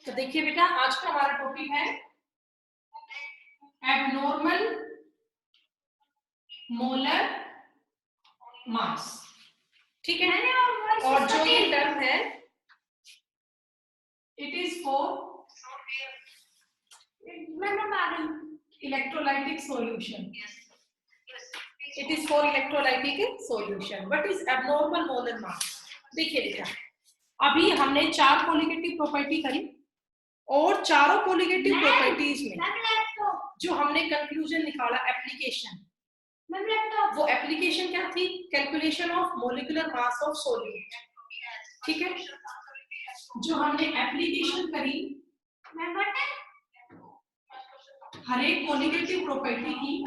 तो देखिए बेटा, आज का हमारा टॉपिक है एबनॉर्मल मोलर मास। ठीक है, और जो ये टर्म है it is for electrolytic solution. It is for electrolytic solution. What is abnormal molar mass? देखिए बेटा, अभी हमने 4 कोलिगेटिव प्रॉपर्टी करी और चारों कोलिगेटिव प्रॉपर्टीज में जो हमने कंक्लूजन निकाला एप्लीकेशन, वो एप्लीकेशन क्या थी? Calculation of molecular mass of solute. ठीक है, जो हमने एप्लीकेशन करी हर एक कोलिगेटिव प्रॉपर्टी की,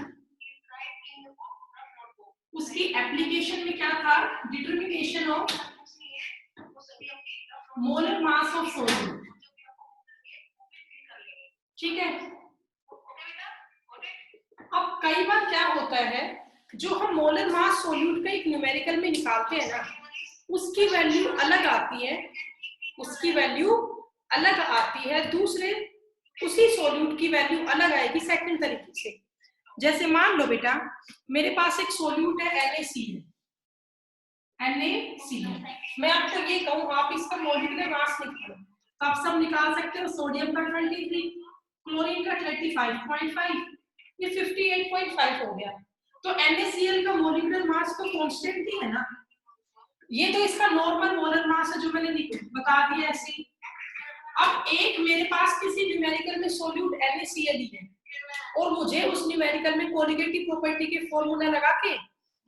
उसकी एप्लीकेशन में क्या था? Determination of molar mass of solute. ठीक है, अब कई बार क्या होता है, जो हम मोलर मास सॉल्यूट का एक न्यूमेरिकल में निकालते हैं ना, उसकी वैल्यू अलग आती है, उसकी वैल्यू अलग आती है, दूसरे उसी सॉल्यूट की वैल्यू अलग आएगी सेकंड तरीके से। जैसे मान लो बेटा, मेरे पास एक सॉल्यूट है NaCl। मैं आपको ये कहूँ आप इसका मोलिकुलर मास निकालो, तो आप सब निकाल सकते हो। सोडियम का 23, क्लोरीन का 35.5, ये 58.5 हो गया। तो NaCl का मोलिकुलर मास तो कांस्टेंट ही है ना, ये तो इसका नॉर्मल मोलर मास है जो मैंने बता दिया ऐसे। अब एक मेरे पास किसी न्यूमेरिकल में सॉल्यूट NaCl ही है और मुझे उस न्यूमेरिकल में कोलिगेटिव प्रॉपर्टी के फॉर्मूला लगा के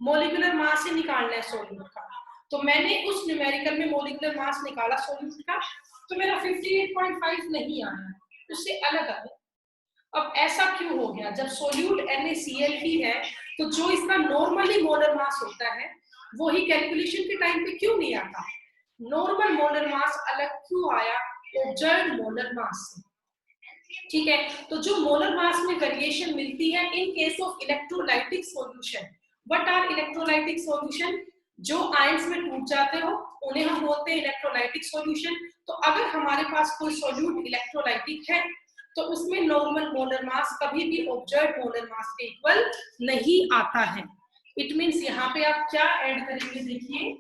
मोलिकुलर मास से निकालना है सॉल्यूट का। तो मैंने उस न्यूमेरिकल में मोलिकुलर मास निकाला सॉल्यूट का, तो मेरा 58.5 नहीं आया, उससे अलग आया। अब ऐसा क्यों हो गया? जब सॉल्यूट NaCl ही है तो जो इसका नॉर्मली मोलर मास होता है वो ही कैलकुलेशन के टाइम पे क्यों नहीं आता? नॉर्मल मोलर मास अलग क्यों आया ऑब्जर्व्ड मोलर मास से? ठीक है, तो जो मोलर मास में वेरिएशन मिलती है in case of electrolytic solution. What are electrolytic solution? जो आयंस में टूट जाते हो उन्हें हम बोलते हैं इलेक्ट्रोलाइटिक सॉल्यूशन। तो अगर हमारे पास कोई सॉल्यूट इलेक्ट्रोलाइटिक है तो उसमें नॉर्मल मोलर मास कभी भी ऑब्जर्व्ड मोलर मास के इक्वल नहीं आता है। इट मींस यहाँ पे आप क्या ऐड करेंगे? देखिए,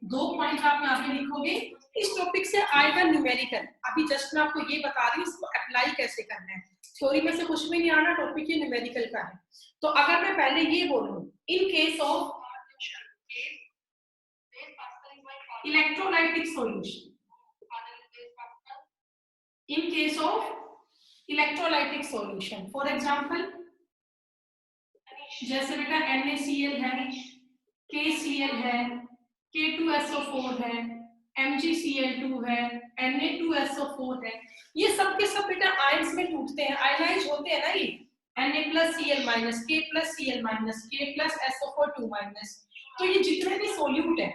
2 पॉइंट आप यहाँ पे लिखोगे। इस टॉपिक से आएगा न्यूमेरिकल, अभी जस्ट मैं आपको ये बता रही हूँ इसको अप्लाई कैसे करना है। थ्योरी में से कुछ भी नहीं आना, टॉपिक ये न्यूमेरिकल का है। तो अगर मैं पहले ये बोलूं, इन case of electrolytic solution, in case of electrolytic solution, for example जैसे बेटा NaCl है, KCl है, K2SO4 है, MgCl2 है, Na2SO4 है, ये सब के सब बेटा आयंस में टूटते हैं, आयनाइज होते हैं ना ये, Na+Cl-, K+Cl-, K+SO4 2-। तो ये जितने भी सॉल्यूट है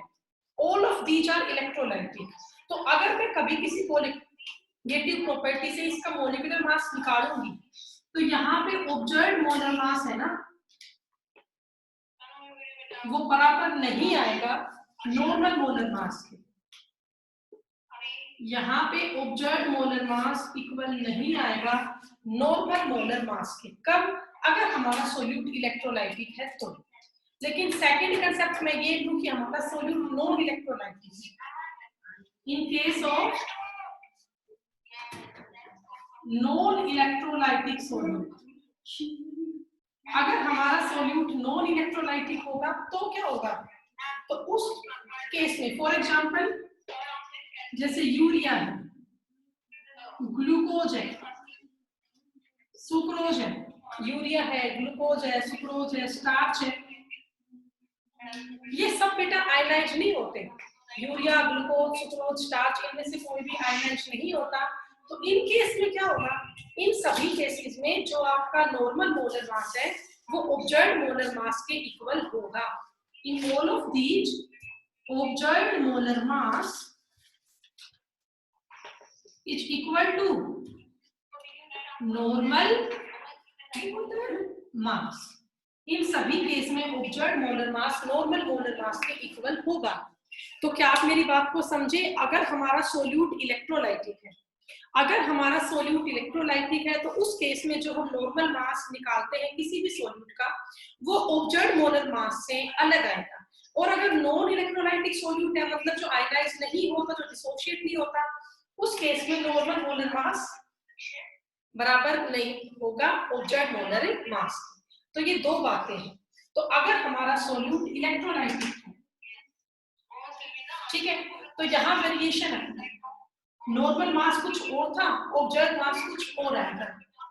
all of these are electrolytic. तो अगर मैं कभी किसी कोलिगेटिव प्रॉपर्टी से इसका मोलिकुलर मास निकालूंगी तो यहाँ पे ऑब्जर्व्ड मोलर मास है ना, वो बराबर नहीं आएगा नॉर्मल मोलर मास के। यहाँ पे ऑब्जर्व्ड मोलर मास इक्वल नहीं आएगा नॉर्मल मोलर मास के। कब? अगर हमारा सॉल्यूट इलेक्ट्रोलाइटिक है तो। लेकिन सेकंड कंसेप्ट में ये लूं कि हमारा सॉल्यूट नॉन इलेक्ट्रोलाइटिक है। In case of non electrolytic solute, अगर हमारा सॉल्यूट नॉन इलेक्ट्रोलाइटिक होगा तो क्या होगा? तो उस केस में फॉर एग्जांपल जैसे यूरिया है, ग्लूकोज है, सुक्रोज है, यूरिया है, ग्लूकोज है, सुक्रोज है, स्टार्च है, ये सब बेटा आयनाइज नहीं होते। यूरिया, ग्लूकोज, सुक्रोज, स्टार्च, इनमें से कोई भी आयनाइज नहीं होता। तो इन केस में क्या होगा? इन सभी केसेस में जो आपका नॉर्मल मोलर मास है वो ऑब्जर्व्ड मोलर मास के इक्वल होगा। In all of these observed molar mass is equal to normal mass. इन सभी केस में observed molar mass normal molar mass के इक्वल होगा। तो क्या आप मेरी बात को समझे? अगर हमारा सॉल्यूट इलेक्ट्रोलाइटिक है, अगर हमारा सोल्यूट इलेक्ट्रोलाइटिक है तो उस केस में जो हम नॉर्मल मास निकालते हैं किसी भी सोल्यूट का, वो ऑब्जर्व्ड मोलर मास से अलग आएगा। और अगर नॉन इलेक्ट्रोलाइटिक सोल्यूट है, मतलब जो आयनाइज नहीं होता, जो डिसोशिएट नहीं होता, उस केस में नॉर्मल मोलर मास बराबर नहीं होगा ऑब्जर्व्ड मोलर मास। तो ये दो बातें हैं। तो अगर हमारा सोल्यूट इलेक्ट्रोलाइटिक है, ठीक है, तो यहाँ वेरिएशन है, नॉर्मल मास कुछ और था, ऑब्जर्व मास कुछ और आएगा।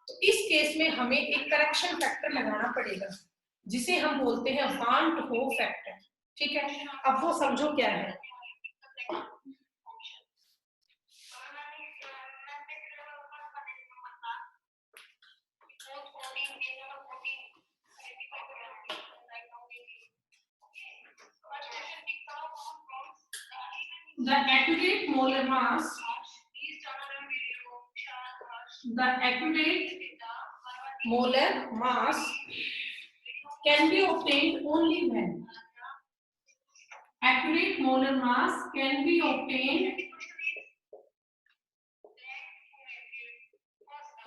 तो इस केस में हमें एक करेक्शन फैक्टर लगाना पड़ेगा जिसे हम बोलते हैं वान टू हो फैक्टर। ठीक है, अब वो समझो क्या है। The accurate molar mass, the accurate molar mass can be obtained only when accurate molar mass can be obtained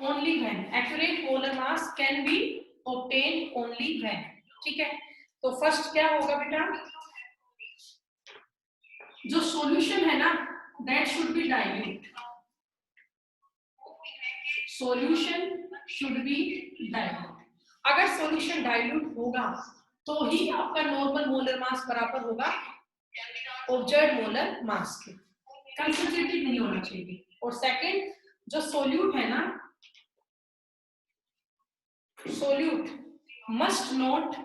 only when accurate molar mass can be obtained only when। ठीक है, तो फर्स्ट क्या होगा बेटा, जो सॉल्यूशन है ना, that should be dilute, solution should be dilute. अगर सॉल्यूशन डाइल्यूट होगा तो ही आपका नॉर्मल मोलर मास बराबर होगा ऑब्जर्व्ड मोलर मास के, कंसंट्रेटेड नहीं होना चाहिए। और सेकंड, जो सोल्यूट है ना, सोल्यूट मस्ट नॉट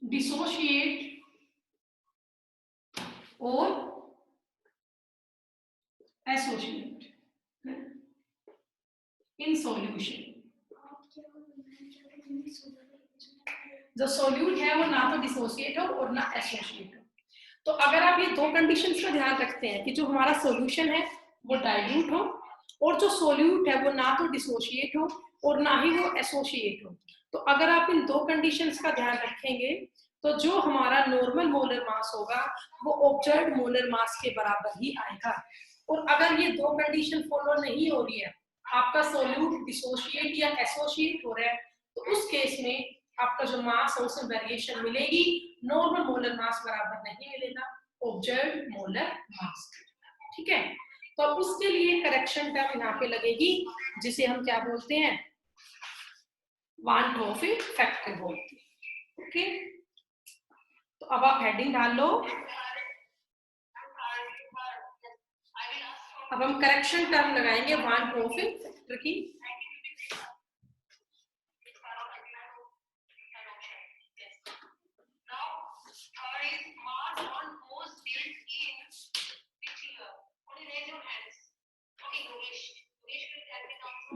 डिसोशिएट और एसोसिएट इन सॉल्यूशन। जो सोल्यूट है वो ना तो डिसोशिएट हो और ना एसोसिएट हो। तो अगर आप ये दो कंडीशंस का ध्यान रखते हैं कि जो हमारा सॉल्यूशन है वो डाइल्यूट हो और जो सोल्यूट है वो ना तो डिसोशिएट हो और ना ही वो एसोसिएट हो, तो अगर आप इन दो कंडीशंस का ध्यान रखेंगे तो जो हमारा नॉर्मल मोलर मास होगा वो ऑब्जर्व्ड मोलर मास के बराबर ही आएगा। और अगर ये दो कंडीशन फॉलो नहीं हो रही है, आपका सोल्यूट डिसोशिएट या एसोसिएट हो रहा है, तो उस केस में आपका जो मास है उसमें वेरिएशन मिलेगी, नॉर्मल मोलर मास बराबर नहीं मिलेगा ऑब्जर्व्ड मोलर मास। ठीक है, तो अब उसके लिए करेक्शन टर्म यहाँ पे लगेगी जिसे हम क्या बोलते हैं, वान ट्रॉफी फैक्टर बोलते हैं। ओके, तो अब आप हेडिंग डाल लो। अब हम करेक्शन टर्म लगाएंगे वान ट्रॉफी फैक्टर की।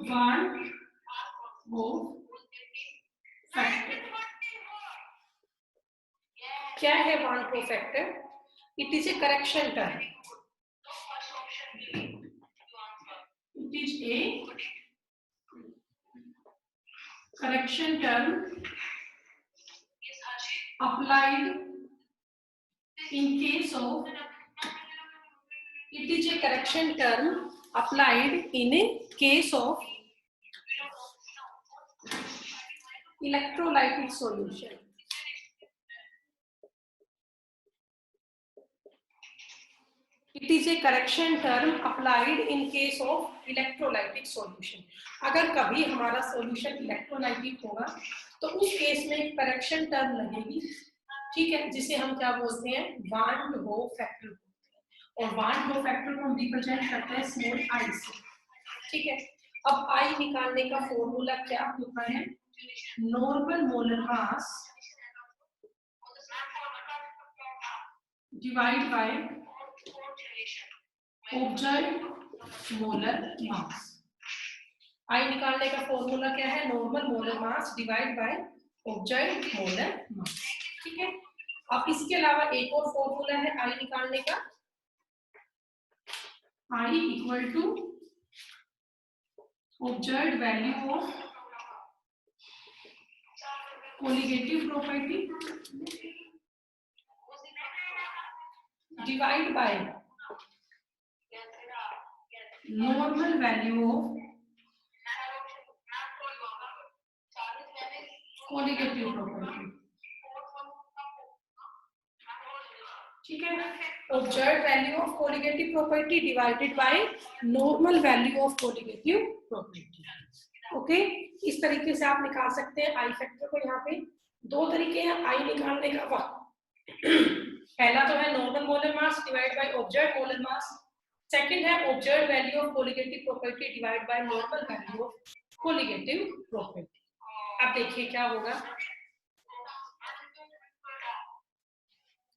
वान वो फैक्टर क्या है? वान वो factor, it is a correction term, it is a correction term applied in case of, it is a correction term applied in a case of electrolytic solution। It is a correction term applied in case of electrolytic solution। अगर कभी हमारा solution electrolytic होगा तो उस case में correction term लगेगी, ठीक है, जिसे हम क्या बोलते हैं, वान हो फैक्टर। और वान हो फैक्टर को हम रिप्रेजेंट करते हैं स्मॉल आई से। ठीक है, अब आई निकालने का फॉर्मूला क्या होता है, normal molar mass divide by observed molar mass. I निकालने का फॉर्मूला क्या है, normal molar mass divide by observed molar mass. ठीक है, अब इसके अलावा एक और फॉर्मूला है आई निकालने का, i equal to observed value of colligative property divide by normal value of colligative property, ठीक है। Observe value of colligative property divided by normal value of colligative property. Okay, इस तरीके से आप निकाल सकते हैं आई फैक्टर को। यहाँ पे दो तरीके हैं आई निकालने का। पहला तो है normal molar mass divide by observe molar mass, second है observe value of colligative property divide by normal value of colligative property. अब देखिए क्या होगा,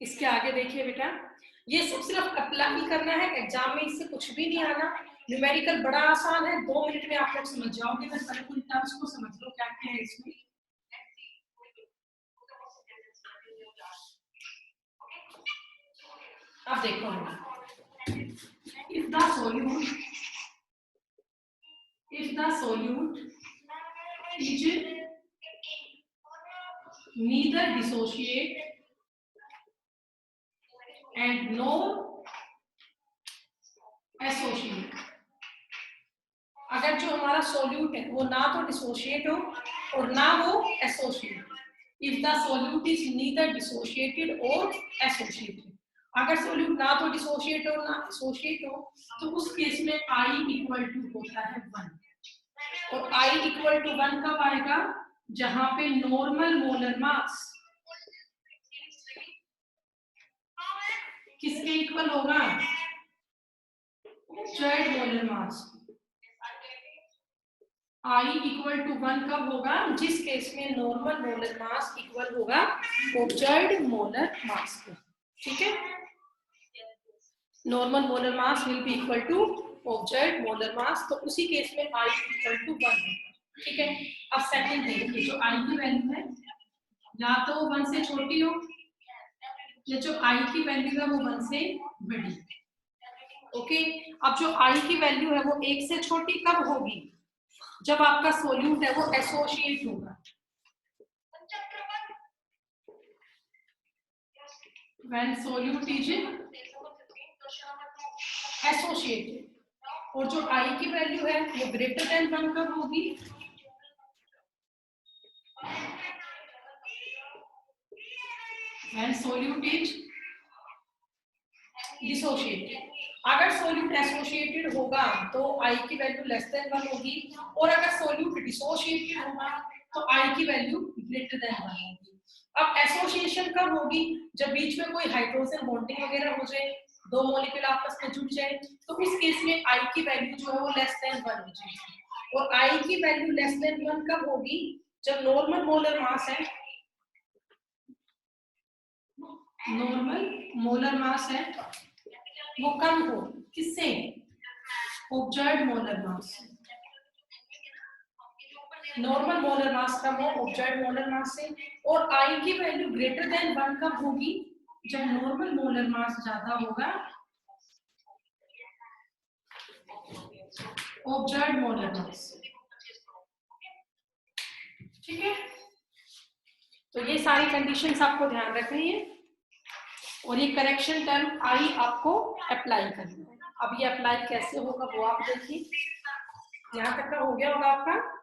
इसके आगे देखिए बेटा, ये सब सिर्फ अप्लाई करना है, एग्जाम में इससे कुछ भी नहीं आना। न्यूमेरिकल बड़ा आसान है, 2 मिनट में आप लोग समझ जाओगे। बस पहले कुछ टर्म्स को समझ लो क्या क्या है इसमें। अब देखो, if the solute is neither dissociate and nor associate, अगर जो हमारा सोल्यूट है वो ना तो डिसोशिएट हो और ना वो associate, if the solute is neither dissociated और एसोसिएटेड, अगर सोल्यूट ना तो डिसोशिएट हो ना एसोसिएट हो तो उस केस में I इक्वल टू होता है 1। और I इक्वल टू 1 कब आएगा, जहां पे नॉर्मल मोलर मास किसके इक्वल होगा, observed molar mass. I equal to 1 कब होगा, जिस केस में नॉर्मल मोलर मास इक्वल होगा ऑब्जर्व्ड मोलर मास को, ठीक है। Normal molar mass will be equal to observed molar mass, तो उसी केस में I इक्वल टू 1 होगा, ठीक है। अब सेकंड देखिए, जो I की वैल्यू है या तो 1 से छोटी हो या जो I की वैल्यू है वो 1 से बड़ी। ओके, अब जो I की वैल्यू है वो 1 से छोटी कब होगी, जब आपका सोल्यूट है वो एसोसिएट होगा। When solute is associated, और जो I की वैल्यू है वो ग्रेटर देन 1 कब होगी, when solute is dissociated। अगर सोल्यूट एसोसिएटेड होगा तो I की वैल्यू लेस देन 1 होगी, और अगर सोल्यूट डिसोसिएटेड होगा तो I की वैल्यू ग्रेटर देन 1 होगी। अब एसोसिएशन कब होगी, जब बीच में कोई हाइड्रोजन बॉन्डिंग वगैरह हो जाए, दो मॉलिक्यूल आपस में जुड़ जाए, तो उस केस में I की वैल्यू जो है वो लेस देन 1 हो जाएगी। और I की वैल्यू लेस देन 1 कब होगी, जब नॉर्मल मोलर मास है, नॉर्मल मोलर मास है वो कम हो किससे, observed molar mass. Normal molar mass कम हो ऑब्जर्व्ड मोलर मास से, और I की वैल्यू ग्रेटर देन 1 कब होगी, जब नॉर्मल मोलर मास ज्यादा होगा ऑब्जर्व्ड मोलर मास, ठीक है। तो ये सारी कंडीशंस आपको ध्यान रखनी है, और ये करेक्शन टर्म I आपको अप्लाई करना है। अब ये अप्लाई कैसे होगा वो आप देखिए, यहाँ तक का हो गया होगा आपका।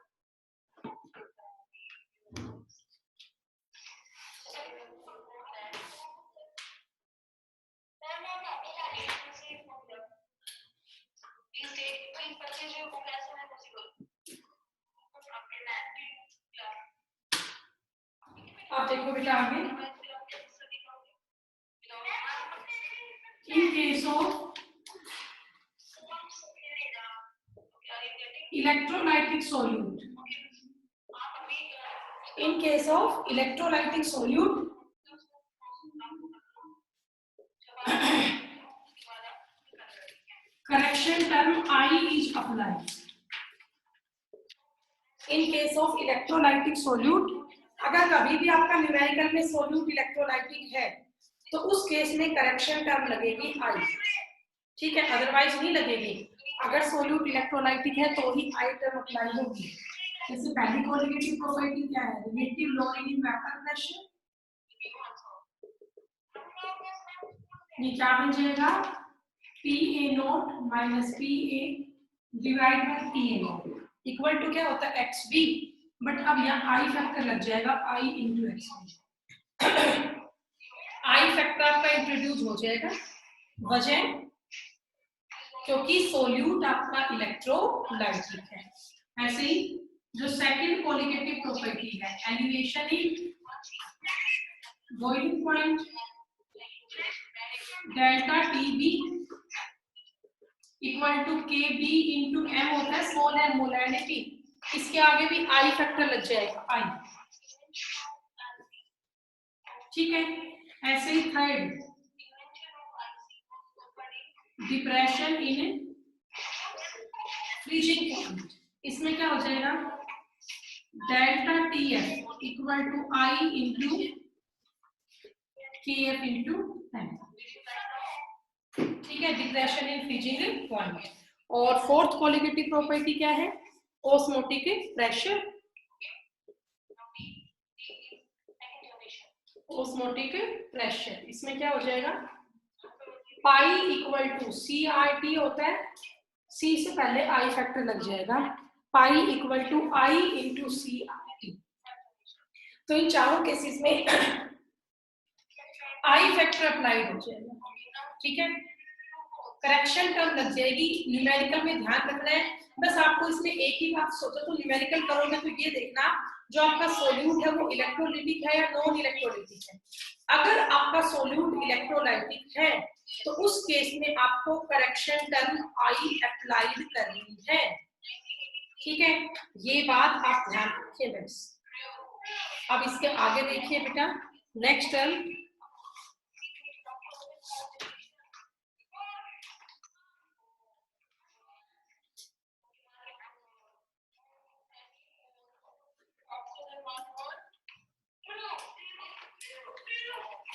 आप देखो बेटा आगे, इन case of electrolytic solute, in case of electrolytic solute correction term I is applied। in case of electrolytic solute, अगर कभी भी आपका न्यूमेरिकल में सोल्यूट इलेक्ट्रोलाइटिक है तो उस केस में करेक्शन टर्म लगेगी I, ठीक है, अदरवाइज नहीं लगेगी। अगर सोल्यूट इलेक्ट्रोलाइटिक है तो ही I टर्म अप्लाई होगी। जैसे पहली कोलिगेटिव प्रॉपर्टी क्या है, relative lowering in vector pressure, ये क्या बन जाएगा, PA nought minus PA divide by T equal to क्या होता है एक्स बी, बट अब यहाँ आई फैक्टर लग जाएगा i into x b. I factor आपका इंट्रोड्यूस हो जाएगा, वजह क्योंकि सोल्यूट आपका इलेक्ट्रोलाइटिक है। ऐसे ही जो सेकंड कोलिगेटिव प्रॉपर्टी है elevation in boiling point delta T B equal to K B into M होता है स्मॉल एम मोलैरिटी, इसके आगे भी आई फैक्टर लग जाएगा आई, ठीक है। ऐसे ही third depression in freezing point, इसमें क्या हो जाएगा delta t f equal to I into k f into m, ठीक है, डिप्रेशन इन फ्रीजिंग पॉइंट। और फोर्थ कोलिगेटिव प्रॉपर्टी क्या है ऑस्मोटिक प्रेशर, ऑस्मोटिक प्रेशर, इसमें क्या हो जाएगा pi equal to C R T होता है, सी से पहले आई फैक्टर लग जाएगा, pi equal to I into C R T. तो इन चारों केसेस में आई फैक्टर अप्लाइड हो जाएगा, ठीक है। करेक्शन टर्म लग जाएगी, न्यूमेरिकल में ध्यान रखना है बस आपको, इसमें एक ही बात सोचो, तो न्यूमेरिकल करोगे तो ये देखना जो आपका सोल्यूट है वो इलेक्ट्रोलाइटिक है या नॉन इलेक्ट्रोलाइटिक है। अगर आपका सोल्यूट इलेक्ट्रोलाइटिक है तो उस केस में आपको करेक्शन टर्म आई अप्लाइड करनी है, ठीक है, ये बात आप ध्यान रखिए बस। अब इसके आगे देखिए बेटा next term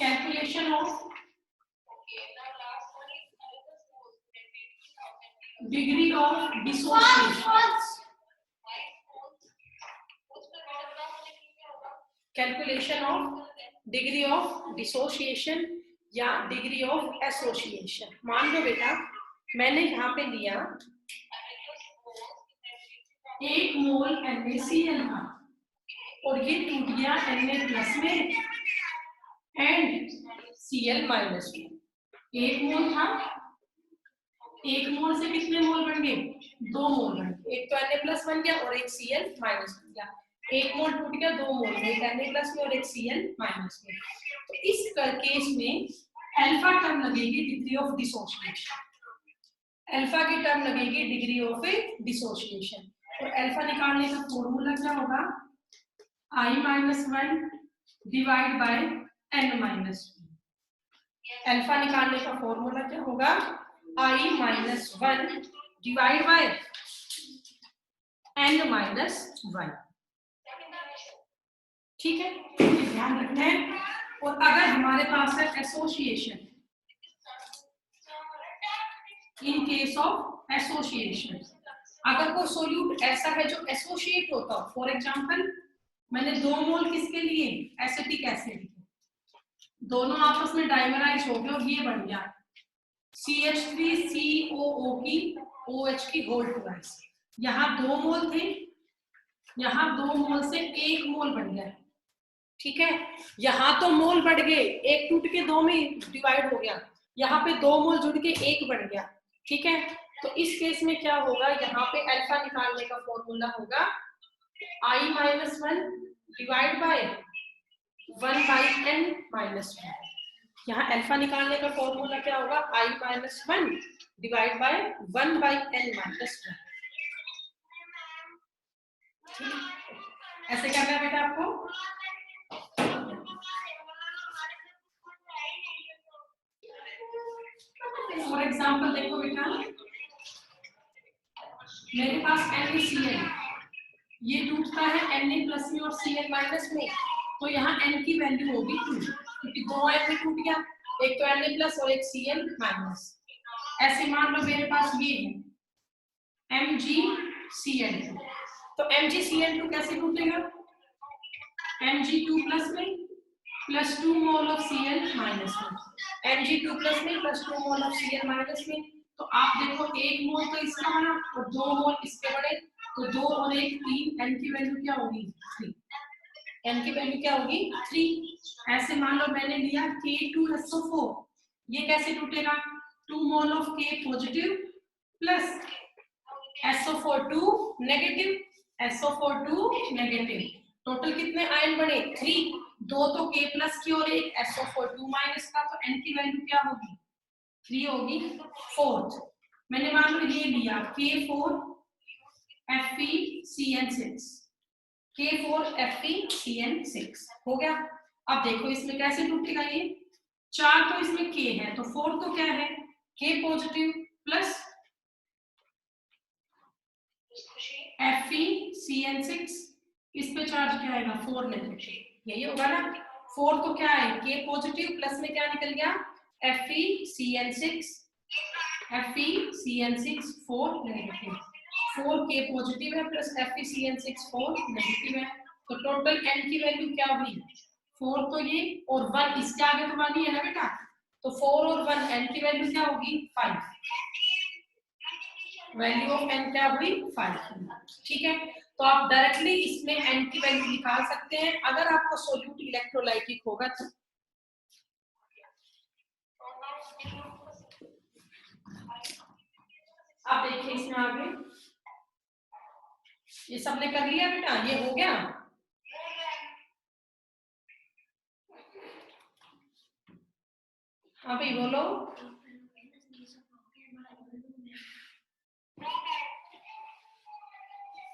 calculation of degree of dissociation, calculation of degree of dissociation या डिग्री ऑफ एसोसिएशन। मान लो बेटा मैंने यहाँ पे लिया 1 मोल NaCl था और ये टूट गया Na प्लस में एंड Cl माइनस में, 1 मोल था, 1 मोल से कितने मोल बन गए 2 मोल बन गए, एक तो Na प्लस बन गया और एक Cl माइनस बन गया, 1 मोल टूट गया 2 मोल में, एक Na प्लस में और एक Cl माइनस में। तो इस केस में अल्फा टर्म लगेगी डिग्री ऑफ डिसोसिएशन, अल्फा की टर्म लगेगी डिग्री ऑफ डिसोसिएशन, और अल्फा निकालने का फॉर्मूला क्या होगा I-1 divide by n-1। Alpha निकालने का फॉर्मूला क्या होगा I-1 डिवाइड बाय n-1, ठीक है, ध्यान रखना है। और अगर हमारे पास है association, in case of association अगर कोई सोल्यूट ऐसा है जो एसोसिएट होता हो, फॉर एग्जांपल मैंने 2 मोल किसके लिए एसिटिक एसिड, दोनों आपस में डाइमराइज हो गए और ये बन गया CH3COO की OH की होल ट्वाइस, यहाँ 2 मोल थे, यहाँ 2 मोल से 1 मोल बन गया, ठीक है, यहाँ तो मोल बढ़ गए, एक टूट के 2 में डिवाइड हो गया, यहाँ पे 2 मोल जुड़ के 1 बन गया, ठीक है। तो इस केस में क्या होगा, यहाँ पे अल्फा निकालने का फॉर्मूला होगा I-1 डिवाइड बाय 1/n-1, यहाँ अल्फा निकालने का फॉर्मूला क्या होगा I-1 डिवाइड बाय 1/n-1। ऐसे करना है बेटा आपको। फॉर एग्जाम्पल देखो बेटा मेरे पास NaCl, ये टूटता है Na प्लस में और Cl माइनस में, तो यहाँ n की वैल्यू होगी 2 क्योंकि 2 n में टूट गया, एक तो Na प्लस और एक Cl माइनस। ऐसे मान लो मेरे पास ये है MgCl2, तो MgCl2 कैसे टूटेगा Mg2 प्लस में plus 2 mole of Cl minus में, Mg2 प्लस में plus 2 mole of Cl minus में, तो आप देखो 1 मोल तो इसका बना और 2 मोल इसके बने, तो 2 और 1 3, n की वैल्यू क्या होगी 3, n की वैल्यू क्या होगी 3। ऐसे मान लो मैंने लिया K2SO4, ये कैसे टूटेगा, 2 mole of K positive plus SO4 2 negative, SO4 2 negative, total कितने आयन बने 3, 2 तो K प्लस की और एक SO4 2 माइनस का, तो n की वैल्यू क्या होगी 3 होगी। फोर्थ मैंने मान लो ये लिया K4 FeCN6, K4 FeCN6 हो गया। अब देखो इसमें कैसे टूटेगा, ये 4 तो इसमें K है, तो 4 तो क्या है K पॉजिटिव प्लस FeCN6, इस पे चार्ज क्या आएगा 4 नेगेटिव, यही होगा ना। 4 तो क्या है K पॉजिटिव प्लस में क्या निकल गया FeCN6, 4 नेगेटिव, 4 K पॉजिटिव है प्लस FeCN6 4 नेगेटिव है, तो टोटल n की वैल्यू क्या हुई 4, तो ये और 1 इसके आगे तो 1 ही है ना बेटा, तो 4 और 1 n की वैल्यू क्या होगी 5, वैल्यू ऑफ n क्या हुई 5। ठीक है, तो आप डायरेक्टली इसमें n की वैल्यू निकाल सकते हैं अगर आपको सोल्यूट इलेक्ट्रोलाइटिक होगा तो। अब देखिए इसमें आगे ये सबने कर लिया बेटा, ये हो गया। हाँ भाई बोलो,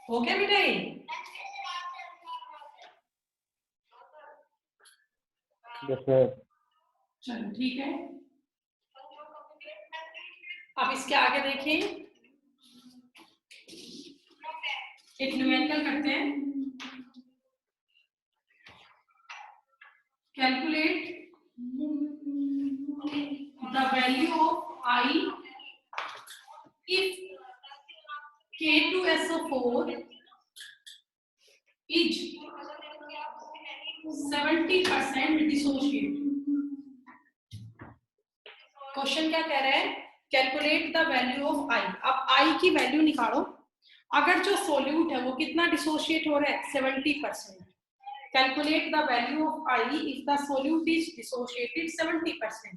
हो गया बेटा ये, चलो ठीक है। अब इसके आगे देखिए एक न्यूमेरिकल करते हैं, calculate the value of I if K2SO4 is 70% dissociate। Question क्या कह रहा है, calculate the value of I। अब I की वैल्यू निकालो, अगर जो सोल्यूट है वो कितना डिसोशिएट हो रहा है 70%। Calculate the value of I if the solute is dissociated 70%।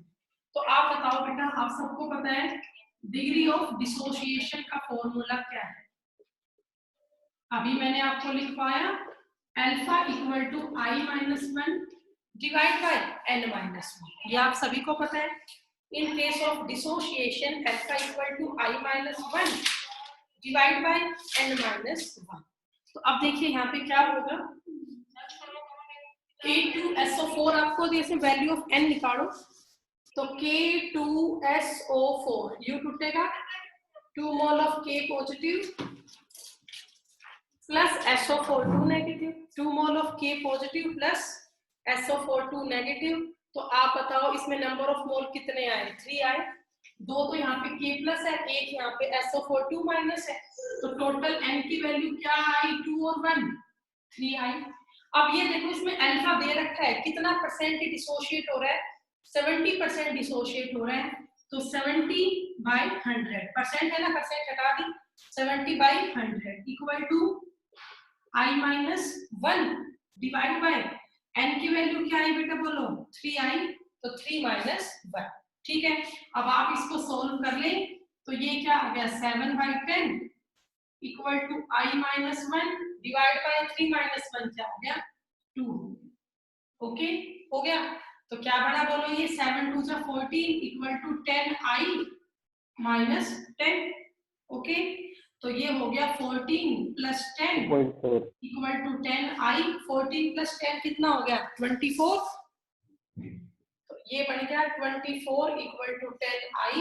तो आप बताओ बेटा, आप सबको पता है डिग्री ऑफ डिसोसिएशन का फॉर्मूला क्या है, अभी मैंने आपको लिखवाया alpha equal to I minus 1 divide by n minus 1, ये आप सभी को पता है। In case of dissociation alpha equal to I minus 1 divide by n minus 1। तो अब देखिए यहाँ पे क्या होगा, K2SO4 आपको जैसे वैल्यू ऑफ n निकालो, तो K2SO4 यू टूटेगा 2 mole of K positive plus SO4 2 negative, 2 mole of K positive plus SO4 2 negative. तो आप बताओ इसमें नंबर ऑफ मोल कितने आए 3 आए, 2 तो यहाँ पे K प्लस है, एक यहाँ पे SO4 2 माइनस है, तो टोटल n की वैल्यू क्या आई 2 और 1 3 आई। अब ये देखो इसमें अल्फा दे रखा है, कितना परसेंट डिसोशिएट हो रहा है 70% डिसोशिएट हो रहा है, तो 70/100 परसेंट है ना, परसेंट हटा दी, 70/100 equal to I minus 1 divide by n की वैल्यू क्या आई बेटा बोलो 3 आई, तो 3 माइनस 1। ठीक है, अब आप इसको सोल्व कर ले, तो ये क्या आ गया 7/10 equal to I minus 1 divide by 3 minus 1 क्या हो गया 2। ओके हो गया, तो क्या बड़ा बोलो ये 7 2 14 equal to 10I minus 10। Okay, तो ये हो गया 14 plus 10 equal to 10I, 14 plus 10 कितना हो गया 24, तो ये बन गया 24 इक्वल टू 10I,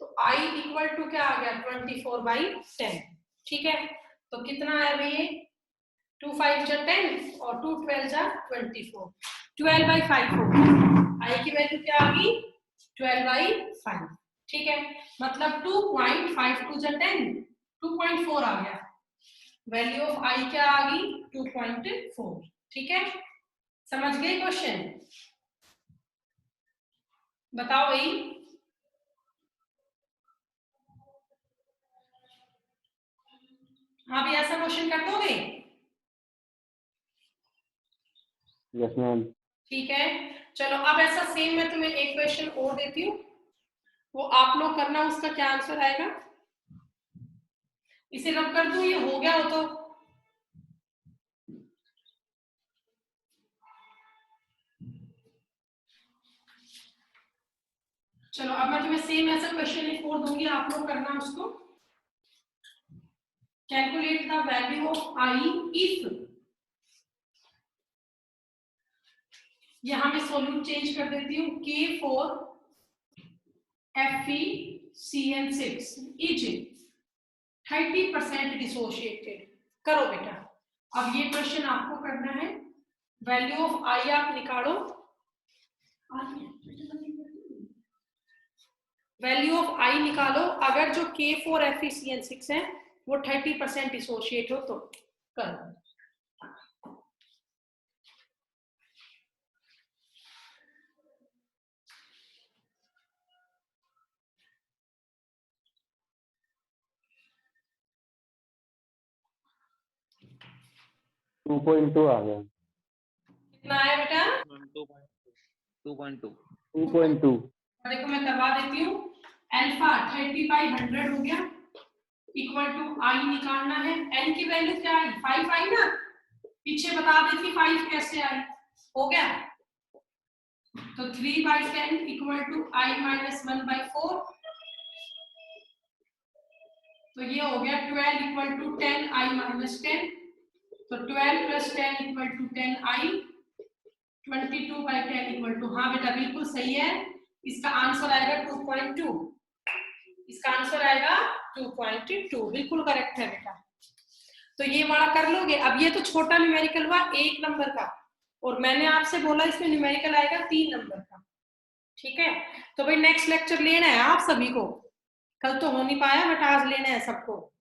तो I इक्वल टू क्या आ गया 24/10। ठीक है, तो कितना है भैया 2 5 जा 10 और 2 12 जा 24, 12/5 हो गया, I की वैल्यू क्या आ गई 12/5। ठीक है, मतलब 2.52 जा 10 2.4 आ गया, वैल्यू ऑफ I क्या आ गई 2.4। ठीक है, समझ गए क्वेश्चन, बताओ भाई। हाँ भी ऐसा क्वेश्चन कर दोगे? Yes ma'am. ठीक है, चलो अब ऐसा सेम मैं तुम्हें एक क्वेश्चन और देती हूँ, वो आप लोग करना, उसका क्या आंसर आएगा। इसे रब कर दूं, ये हो गया हो तो। चलो अब मैं तुम्हें सेम ऐसा क्वेश्चन एक और दूंगी, आप लोग करना उसको। Calculate the value of I if, यहां मैं सॉल्यूट चेंज कर देती हूँ, Fe(CN6) इज 30% डिसोशिएटेड। करो बेटा, अब ये क्वेश्चन आपको करना है। वैल्यू ऑफ आई आप निकालो, वैल्यू ऑफ आई निकालो, अगर जो K4FeCN6 है वो 30% डिसोशिएट हो तो। करो। 2.2 आ गया। कितना आया बेटा? 2.2। देखो मैं दबा देती हूँ, अल्फा 30/100 हो गया, इक्वल टू आई निकालना है। एन की वैल्यू क्या आई? 5 आई ना, पीछे बता देती 5 कैसे आई। हो गया, तो 3/10 इक्वल टू आई माइनस 1/4, तो ये हो गया 12 इक्वल टू 10 आई माइनस 10, तो 12 plus 10 equal to 10 I, 22/10 equal to, हाँ बेटा बिल्कुल सही है, इसका आंसर आएगा 2.2, इसका आंसर आएगा 2.2, बिल्कुल करेक्ट है बेटा। तो ये वाला कर लोगे। अब ये तो छोटा न्यूमेरिकल हुआ 1 नंबर का, और मैंने आपसे बोला इसमें न्यूमेरिकल आएगा 3 नंबर का। ठीक है, तो भाई नेक्स्ट लेक्चर लेना है आप सभी को, कल तो हो नहीं पाया बट आज लेना है सबको।